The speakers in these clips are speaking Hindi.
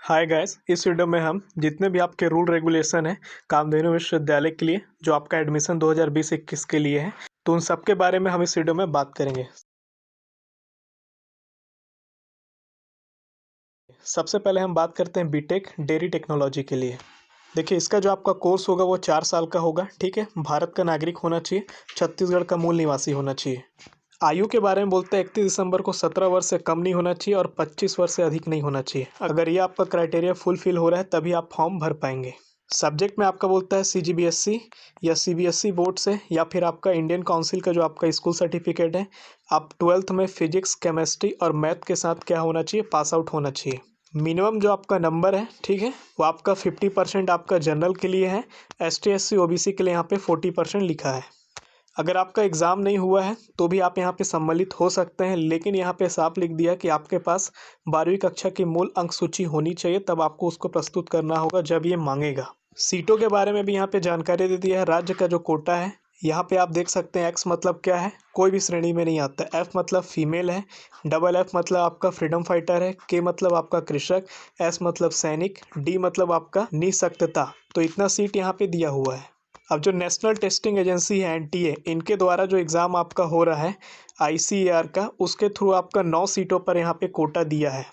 हाय गाइस, इस वीडियो में हम जितने भी आपके रूल रेगुलेशन हैं कामधेनु विश्वविद्यालय के लिए जो आपका एडमिशन 2020-21 के लिए है, तो उन सब के बारे में हम इस वीडियो में बात करेंगे। सबसे पहले हम बात करते हैं बीटेक डेयरी टेक्नोलॉजी के लिए। देखिए, इसका जो आपका कोर्स होगा वो 4 साल का होगा। ठीक है, भारत का नागरिक होना चाहिए, छत्तीसगढ़ का मूल निवासी होना चाहिए। आयु के बारे में बोलते हैं 31 दिसंबर को 17 वर्ष से कम नहीं होना चाहिए और 25 वर्ष से अधिक नहीं होना चाहिए। अगर ये आपका क्राइटेरिया फुलफिल हो रहा है तभी आप फॉर्म भर पाएंगे। सब्जेक्ट में आपका बोलता है CGBSC या CBSE बोर्ड से, या फिर आपका इंडियन काउंसिल का जो आपका स्कूल सर्टिफिकेट है। आप 12th में फिजिक्स, केमिस्ट्री और मैथ के साथ क्या होना चाहिए, पास आउट होना चाहिए। मिनिमम जो आपका नंबर है, ठीक है, वो आपका 50% आपका जनरल के लिए है। ST SC OBC के लिए यहाँ पे 40% लिखा है। अगर आपका एग्ज़ाम नहीं हुआ है तो भी आप यहाँ पे सम्मिलित हो सकते हैं, लेकिन यहाँ पे साफ लिख दिया कि आपके पास 12वीं कक्षा की मूल अंक सूची होनी चाहिए, तब आपको उसको प्रस्तुत करना होगा जब ये मांगेगा। सीटों के बारे में भी यहाँ पे जानकारी दे दी है। राज्य का जो कोटा है यहाँ पे आप देख सकते हैं। X मतलब क्या है, कोई भी श्रेणी में नहीं आता। F मतलब फीमेल है, F मतलब आपका फ्रीडम फाइटर है, K मतलब आपका कृषक, S मतलब सैनिक, D मतलब आपका निःशक्तता। तो इतना सीट यहाँ पे दिया हुआ है। अब जो नेशनल टेस्टिंग एजेंसी है NTA, इनके द्वारा जो एग्ज़ाम आपका हो रहा है ICAR का, उसके थ्रू आपका 9 सीटों पर यहाँ पे कोटा दिया है।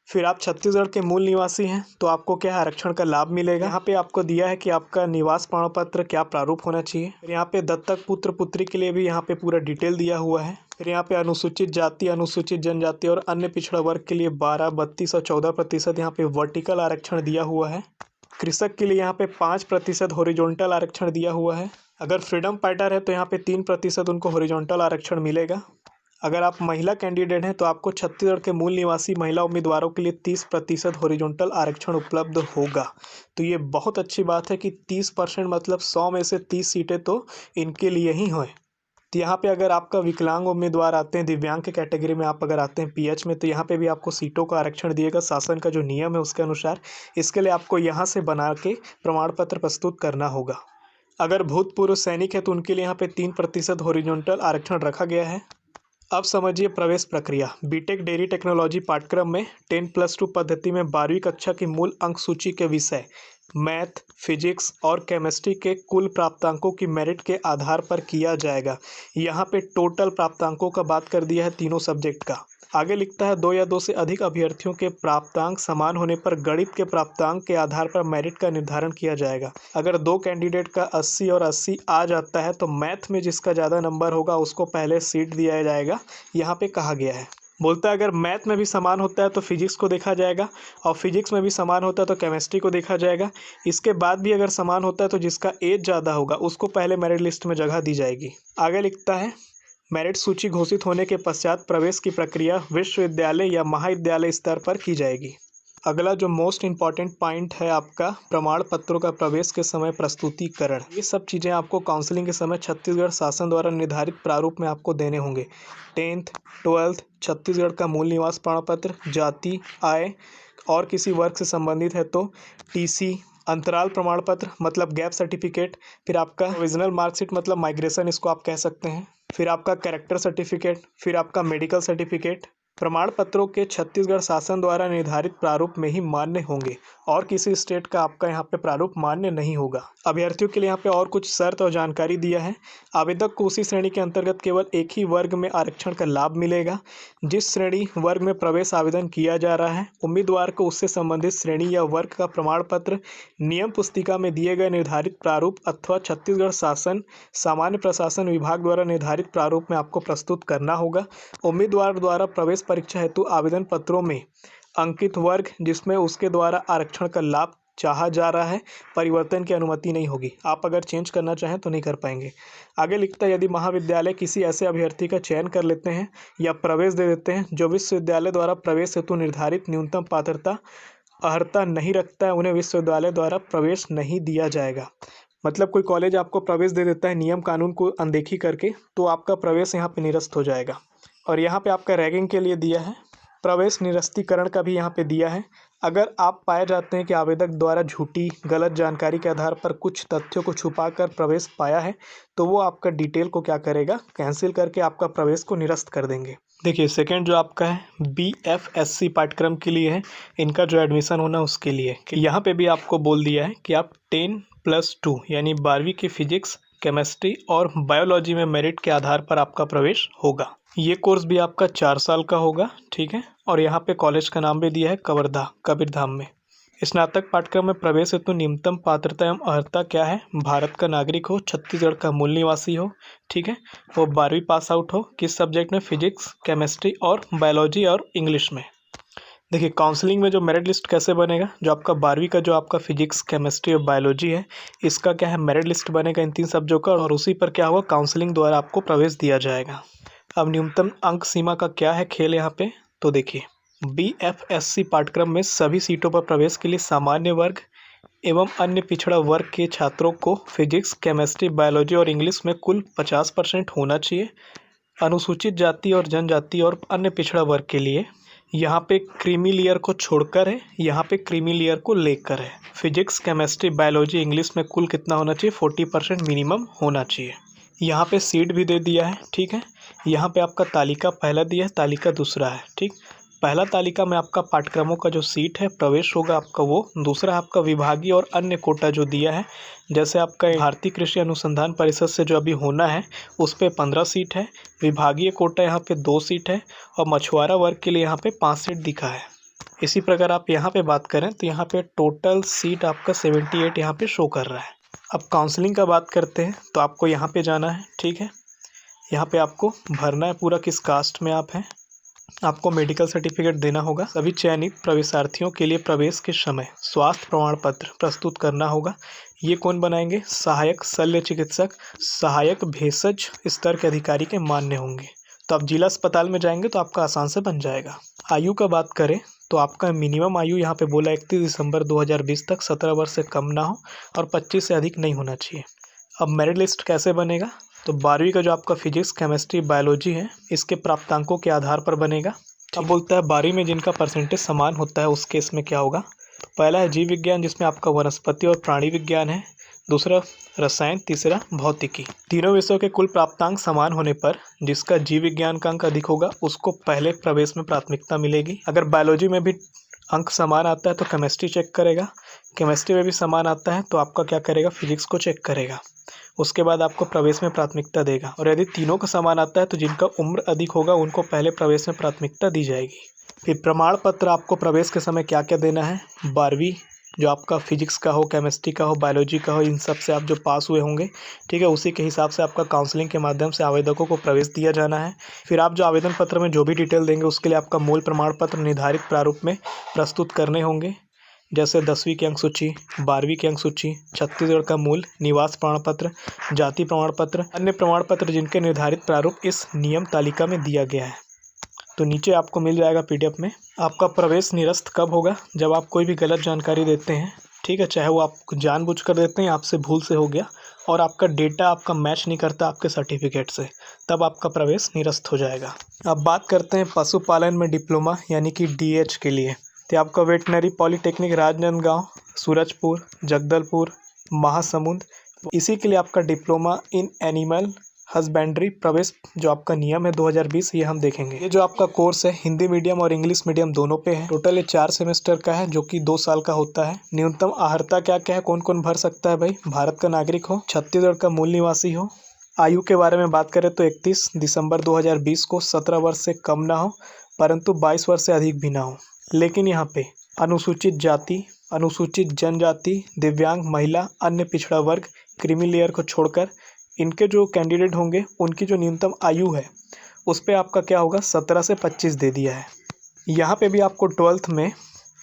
फिर आप छत्तीसगढ़ के मूल निवासी हैं तो आपको क्या आरक्षण का लाभ मिलेगा। यहाँ पे आपको दिया है कि आपका निवास प्रमाण पत्र क्या प्रारूप होना चाहिए। फिर यहाँ पे दत्तक पुत्र पुत्री के लिए भी यहाँ पे पूरा डिटेल दिया हुआ है। फिर यहाँ पे अनुसूचित जाति, अनुसूचित जनजाति और अन्य पिछड़ा वर्ग के लिए 12, 32 और 14% यहाँ पे वर्टिकल आरक्षण दिया हुआ है। कृषक के लिए यहाँ पे 5% हॉरिजॉन्टल आरक्षण दिया हुआ है। अगर फ्रीडम फाइटर है तो यहाँ पे 3% उनको हॉरिजॉन्टल आरक्षण मिलेगा। अगर आप महिला कैंडिडेट हैं तो आपको छत्तीसगढ़ के मूल निवासी महिला उम्मीदवारों के लिए 30% हॉरिजॉन्टल आरक्षण उपलब्ध होगा। तो ये बहुत अच्छी बात है कि 30% मतलब 100 में से 30 सीटें तो इनके लिए ही हैं। तो यहाँ पे अगर आपका विकलांग उम्मीदवार आते हैं, दिव्यांग के कैटेगरी में आप अगर आते हैं PH में, तो यहाँ पे भी आपको सीटों का आरक्षण दिएगा शासन का जो नियम है उसके अनुसार। इसके लिए आपको यहाँ से बना के प्रमाण पत्र प्रस्तुत करना होगा। अगर भूतपूर्व सैनिक है तो उनके लिए यहाँ पे 3% हॉरिजॉन्टल आरक्षण रखा गया है। अब समझिए प्रवेश प्रक्रिया। बीटेक डेयरी टेक्नोलॉजी पाठ्यक्रम में 10+2 पद्धति में 12वीं कक्षा की मूल अंक सूची के विषय मैथ, फिजिक्स और केमिस्ट्री के कुल प्राप्तांकों की मेरिट के आधार पर किया जाएगा। यहाँ पे टोटल प्राप्तांकों का बात कर दिया है तीनों सब्जेक्ट का। आगे लिखता है 2 या 2 से अधिक अभ्यर्थियों के प्राप्तांक समान होने पर गणित के प्राप्तांक के आधार पर मेरिट का निर्धारण किया जाएगा। अगर 2 कैंडिडेट का 80 और 80 आ जाता है तो मैथ में जिसका ज़्यादा नंबर होगा उसको पहले सीट दिया जाएगा, यहाँ पे कहा गया है। बोलता है अगर मैथ में भी समान होता है तो फिजिक्स को देखा जाएगा, और फिजिक्स में भी समान होता है तो केमिस्ट्री को देखा जाएगा। इसके बाद भी अगर समान होता है तो जिसका एज ज़्यादा होगा उसको पहले मेरिट लिस्ट में जगह दी जाएगी। आगे लिखता है मेरिट सूची घोषित होने के पश्चात प्रवेश की प्रक्रिया विश्वविद्यालय या महाविद्यालय स्तर पर की जाएगी। अगला जो मोस्ट इम्पॉर्टेंट पॉइंट है आपका प्रमाण पत्रों का प्रवेश के समय प्रस्तुतिकरण। ये सब चीज़ें आपको काउंसलिंग के समय छत्तीसगढ़ शासन द्वारा निर्धारित प्रारूप में आपको देने होंगे। 10th, 12th, छत्तीसगढ़ का मूल निवास प्रमाण पत्र, जाति, आय और किसी वर्ग से संबंधित है तो TC, अंतराल प्रमाण पत्र मतलब गैप सर्टिफिकेट, फिर आपका ओरिजिनल मार्कशीट मतलब माइग्रेशन इसको आप कह सकते हैं, फिर आपका कैरेक्टर सर्टिफिकेट, फिर आपका मेडिकल सर्टिफिकेट। प्रमाण पत्रों के छत्तीसगढ़ शासन द्वारा निर्धारित प्रारूप में ही मान्य होंगे और किसी स्टेट का आपका यहाँ पे प्रारूप मान्य नहीं होगा। अभ्यर्थियों के लिए यहाँ पे और कुछ शर्त और जानकारी दिया है। आवेदक को उसी श्रेणी के अंतर्गत केवल एक ही वर्ग में आरक्षण का लाभ मिलेगा। जिस श्रेणी वर्ग में प्रवेश आवेदन किया जा रहा है उम्मीदवार को उससे संबंधित श्रेणी या वर्ग का प्रमाण पत्र नियम पुस्तिका में दिए गए निर्धारित प्रारूप अथवा छत्तीसगढ़ शासन सामान्य प्रशासन विभाग द्वारा निर्धारित प्रारूप में आपको प्रस्तुत करना होगा। उम्मीदवार द्वारा प्रवेश परीक्षा हेतु आवेदन पत्रों में अंकित वर्ग जिसमें उसके द्वारा आरक्षण का लाभ चाहा जा रहा है, परिवर्तन की अनुमति नहीं होगी। आप अगर चेंज करना चाहें तो नहीं कर पाएंगे। आगे लिखता है यदि महाविद्यालय किसी ऐसे अभ्यर्थी का चयन कर लेते हैं या प्रवेश दे देते हैं जो विश्वविद्यालय द्वारा प्रवेश हेतु निर्धारित न्यूनतम पात्रता अर्हता नहीं रखता है, उन्हें विश्वविद्यालय द्वारा प्रवेश नहीं दिया जाएगा। मतलब कोई कॉलेज आपको प्रवेश दे देता है नियम कानून को अनदेखी करके, तो आपका प्रवेश यहाँ पे निरस्त हो जाएगा। और यहाँ पे आपका रैगिंग के लिए दिया है, प्रवेश निरस्तीकरण का भी यहाँ पे दिया है। अगर आप पाए जाते हैं कि आवेदक द्वारा झूठी गलत जानकारी के आधार पर कुछ तथ्यों को छुपाकर प्रवेश पाया है तो वो आपका डिटेल को क्या करेगा, कैंसिल करके आपका प्रवेश को निरस्त कर देंगे। देखिए सेकंड जो आपका है BFSC पाठ्यक्रम के लिए है, इनका जो एडमिशन होना उसके लिए कि यहाँ पे भी आपको बोल दिया है कि आप 10+2 यानी 12वीं की फिजिक्स, केमिस्ट्री और बायोलॉजी में मेरिट के आधार पर आपका प्रवेश होगा। ये कोर्स भी आपका 4 साल का होगा, ठीक है। और यहाँ पे कॉलेज का नाम भी दिया है कवर्धा, कबीरधाम में। स्नातक पाठ्यक्रम में प्रवेश हेतु न्यूनतम पात्रता एवं अर्हता क्या है? भारत का नागरिक हो, छत्तीसगढ़ का मूल निवासी हो, ठीक है, वो 12वीं पास आउट हो, किस सब्जेक्ट में? फिजिक्स, केमिस्ट्री और बायोलॉजी और इंग्लिश में। देखिए काउंसलिंग में जो मेरिट लिस्ट कैसे बनेगा, जो आपका 12वीं का जो आपका फिजिक्स, केमिस्ट्री और बायोलॉजी है, इसका क्या है मेरिट लिस्ट बनेगा इन 3 सब्जेक्ट का, और उसी पर क्या होगा काउंसलिंग द्वारा आपको प्रवेश दिया जाएगा। अब न्यूनतम अंक सीमा का क्या है खेल यहाँ पे, तो देखिए BFSC पाठ्यक्रम में सभी सीटों पर प्रवेश के लिए सामान्य वर्ग एवं अन्य पिछड़ा वर्ग के छात्रों को फिजिक्स, केमिस्ट्री, बायोलॉजी और इंग्लिश में कुल 50% होना चाहिए। अनुसूचित जाति और जनजाति और अन्य पिछड़ा वर्ग के लिए यहाँ पे क्रीमी लेयर को छोड़कर है, यहाँ पे क्रीमी लेयर को लेकर है। फिजिक्स, केमिस्ट्री, बायोलॉजी, इंग्लिश में कुल कितना होना चाहिए? 40% मिनिमम होना चाहिए। यहाँ पे सीट भी दे दिया है, ठीक है। यहाँ पे आपका तालिका पहला दिया है, तालिका दूसरा है, ठीक। पहला तालिका में आपका पाठ्यक्रमों का जो सीट है प्रवेश होगा आपका वो, दूसरा आपका विभागीय और अन्य कोटा जो दिया है, जैसे आपका भारतीय कृषि अनुसंधान परिषद से जो अभी होना है उस पे 15 सीट है, विभागीय कोटा यहाँ पे 2 सीट है, और मछुआरा वर्ग के लिए यहाँ पे 5 सीट दिखा है। इसी प्रकार आप यहाँ पे बात करें तो यहाँ पे टोटल सीट आपका 78 यहाँ पे शो कर रहा है। अब काउंसलिंग का बात करते हैं तो आपको यहाँ पे जाना है, ठीक है। यहाँ पे आपको भरना है पूरा किस कास्ट में आप हैं, आपको मेडिकल सर्टिफिकेट देना होगा। सभी चयनित प्रवेशार्थियों के लिए प्रवेश के समय स्वास्थ्य प्रमाण पत्र प्रस्तुत करना होगा। ये कौन बनाएंगे? सहायक शल्य चिकित्सक, सहायक भेषज स्तर के अधिकारी के मान्य होंगे। तो आप जिला अस्पताल में जाएंगे तो आपका आसान से बन जाएगा। आयु का बात करें तो आपका मिनिमम आयु यहाँ पे बोला 31 दिसंबर 2020 तक 17 वर्ष से कम ना हो और 25 से अधिक नहीं होना चाहिए। अब मेरिट लिस्ट कैसे बनेगा, तो 12वीं का जो आपका फिजिक्स, केमिस्ट्री, बायोलॉजी है इसके प्राप्तांकों के आधार पर बनेगा। अब बोलता है 12वीं में जिनका परसेंटेज समान होता है उस केस में क्या होगा, तो पहला है जीव विज्ञान जिसमें आपका वनस्पति और प्राणी विज्ञान है, दूसरा रसायन, तीसरा भौतिकी। तीनों विषयों के कुल प्राप्तांक समान होने पर जिसका जीव विज्ञान का अंक अधिक होगा उसको पहले प्रवेश में प्राथमिकता मिलेगी। अगर बायोलॉजी में भी अंक समान आता है तो केमिस्ट्री चेक करेगा, केमिस्ट्री में भी समान आता है तो आपका क्या करेगा? फिजिक्स को चेक करेगा। उसके बाद आपको प्रवेश में प्राथमिकता देगा, और यदि तीनों का समान आता है तो जिनका उम्र अधिक होगा उनको पहले प्रवेश में प्राथमिकता दी जाएगी। फिर प्रमाण पत्र आपको प्रवेश के समय क्या क्या देना है, 12वीं जो आपका फिजिक्स का हो, केमिस्ट्री का हो, बायोलॉजी का हो, इन सब से आप जो पास हुए होंगे, ठीक है, उसी के हिसाब से आपका काउंसलिंग के माध्यम से आवेदकों को प्रवेश दिया जाना है। फिर आप जो आवेदन पत्र में जो भी डिटेल देंगे उसके लिए आपका मूल प्रमाण पत्र निर्धारित प्रारूप में प्रस्तुत करने होंगे, जैसे 10वीं की अंक सूची, 12वीं की अंक सूची, छत्तीसगढ़ का मूल निवास प्रमाण पत्र, जाति प्रमाण पत्र, अन्य प्रमाण पत्र जिनके निर्धारित प्रारूप इस नियम तालिका में दिया गया है। तो नीचे आपको मिल जाएगा PDF में। आपका प्रवेश निरस्त कब होगा? जब आप कोई भी गलत जानकारी देते हैं, ठीक है, चाहे वो आप जानबूझकर देते हैं, आपसे भूल से हो गया और आपका डेटा आपका मैच नहीं करता आपके सर्टिफिकेट से, तब आपका प्रवेश निरस्त हो जाएगा। अब बात करते हैं पशुपालन में डिप्लोमा यानी कि DH के लिए। तो आपका वेटनरी पॉलिटेक्निक राजनांदगांव, सूरजपुर, जगदलपुर, महासमुंद, इसी के लिए आपका डिप्लोमा इन एनिमल हस्बेंड्री प्रवेश जो आपका नियम है 2020, ये हम देखेंगे। ये जो आपका कोर्स है हिंदी मीडियम और इंग्लिश मीडियम दोनों पे है। टोटल ये 4 सेमेस्टर का है जो कि 2 साल का होता है। न्यूनतम अर्हता क्या क्या है, कौन कौन भर सकता है भाई? भारत का नागरिक हो, छत्तीसगढ़ का मूल निवासी हो। आयु के बारे में बात करें तो 31 दिसंबर 2020 को 17 वर्ष से कम ना हो परंतु 22 वर्ष से अधिक भी ना हो। लेकिन यहाँ पे अनुसूचित जाति, अनुसूचित जनजाति, दिव्यांग, महिला, अन्य पिछड़ा वर्ग, क्रीमी लेयर को छोड़कर इनके जो कैंडिडेट होंगे उनकी जो न्यूनतम आयु है उस पे आपका क्या होगा 17 से 25 दे दिया है। यहाँ पे भी आपको 12th में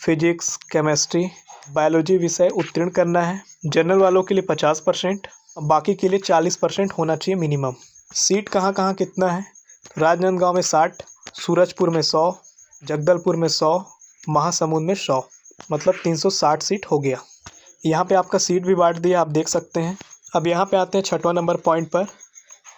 फिजिक्स, केमिस्ट्री, बायोलॉजी विषय उत्तीर्ण करना है। जनरल वालों के लिए 50%, बाकी के लिए 40% होना चाहिए मिनिमम। सीट कहाँ कहाँ कितना है? राजनांदगांव में 60, सूरजपुर में 100, जगदलपुर में 100, महासमुंद में 100, मतलब 360 सीट हो गया। यहाँ पे आपका सीट भी बांट दिया, आप देख सकते हैं। अब यहाँ पे आते हैं 6वां नंबर पॉइंट पर,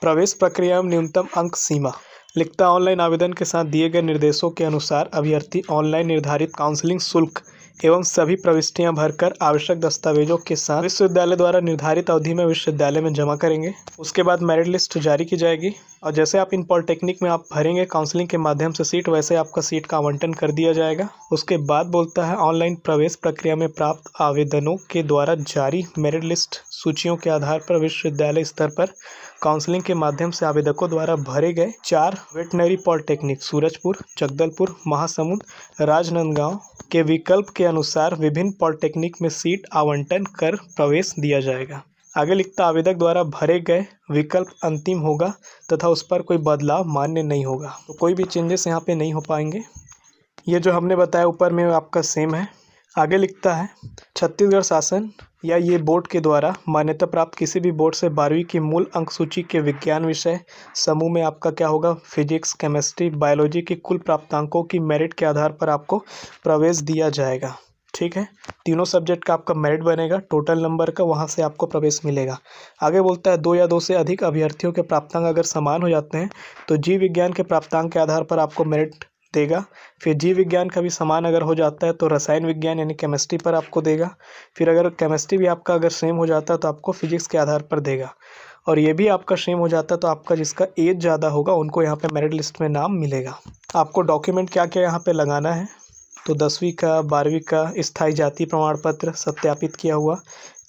प्रवेश प्रक्रिया में न्यूनतम अंक सीमा। लिखता ऑनलाइन आवेदन के साथ दिए गए निर्देशों के अनुसार अभ्यर्थी ऑनलाइन निर्धारित काउंसलिंग शुल्क एवं सभी प्रविष्टियां भरकर आवश्यक दस्तावेजों के साथ विश्वविद्यालय द्वारा निर्धारित अवधि में विश्वविद्यालय में जमा करेंगे। उसके बाद मेरिट लिस्ट जारी की जाएगी। और जैसे आप इन पॉलिटेक्निक में आप भरेंगे काउंसलिंग के माध्यम से सीट, वैसे आपका सीट का आवंटन कर दिया जाएगा। उसके बाद बोलता है ऑनलाइन प्रवेश प्रक्रिया में प्राप्त आवेदनों के द्वारा जारी मेरिट लिस्ट सूचियों के आधार पर विश्वविद्यालय स्तर पर काउंसलिंग के माध्यम से आवेदकों द्वारा भरे गए 4 वेटनरी पॉलिटेक्निक सूरजपुर, जगदलपुर, महासमुंद, राजनांदगांव के विकल्प के अनुसार विभिन्न पॉलिटेक्निक में सीट आवंटन कर प्रवेश दिया जाएगा। आगे लिखता आवेदक द्वारा भरे गए विकल्प अंतिम होगा तथा उस पर कोई बदलाव मान्य नहीं होगा। तो कोई भी चेंजेस यहाँ पे नहीं हो पाएंगे। ये जो हमने बताया ऊपर में आपका सेम है। आगे लिखता है छत्तीसगढ़ शासन या ये बोर्ड के द्वारा मान्यता प्राप्त किसी भी बोर्ड से 12वीं की मूल अंक सूची के विज्ञान विषय समूह में आपका क्या होगा, फिजिक्स, केमिस्ट्री, बायोलॉजी की कुल प्राप्तांकों की मेरिट के आधार पर आपको प्रवेश दिया जाएगा। ठीक है, तीनों सब्जेक्ट का आपका मेरिट बनेगा, टोटल नंबर का, वहाँ से आपको प्रवेश मिलेगा। आगे बोलता है 2 या 2 से अधिक अभ्यर्थियों के प्राप्तांक अगर समान हो जाते हैं तो जीव विज्ञान के प्राप्तांक के आधार पर आपको मेरिट देगा। फिर जीव विज्ञान का भी समान अगर हो जाता है तो रसायन विज्ञान यानी केमिस्ट्री पर आपको देगा। फिर अगर केमिस्ट्री भी आपका अगर सेम हो जाता है तो आपको फिजिक्स के आधार पर देगा। और ये भी आपका सेम हो जाता है तो आपका जिसका एज ज़्यादा होगा उनको यहाँ पे मेरिट लिस्ट में नाम मिलेगा। आपको डॉक्यूमेंट क्या क्या यहाँ पे लगाना है तो 10वीं का, 12वीं का स्थायी जाति प्रमाण पत्र सत्यापित किया हुआ,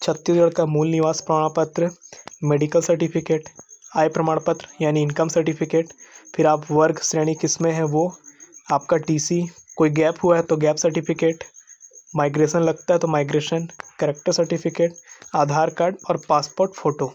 छत्तीसगढ़ का मूल निवास प्रमाण पत्र, मेडिकल सर्टिफिकेट, आय प्रमाण पत्र यानी इनकम सर्टिफिकेट, फिर आप वर्ग श्रेणी किस में है वो, आपका टीसी, कोई गैप हुआ है तो गैप सर्टिफिकेट, माइग्रेशन लगता है तो माइग्रेशन, कैरेक्टर सर्टिफिकेट, आधार कार्ड और पासपोर्ट फ़ोटो।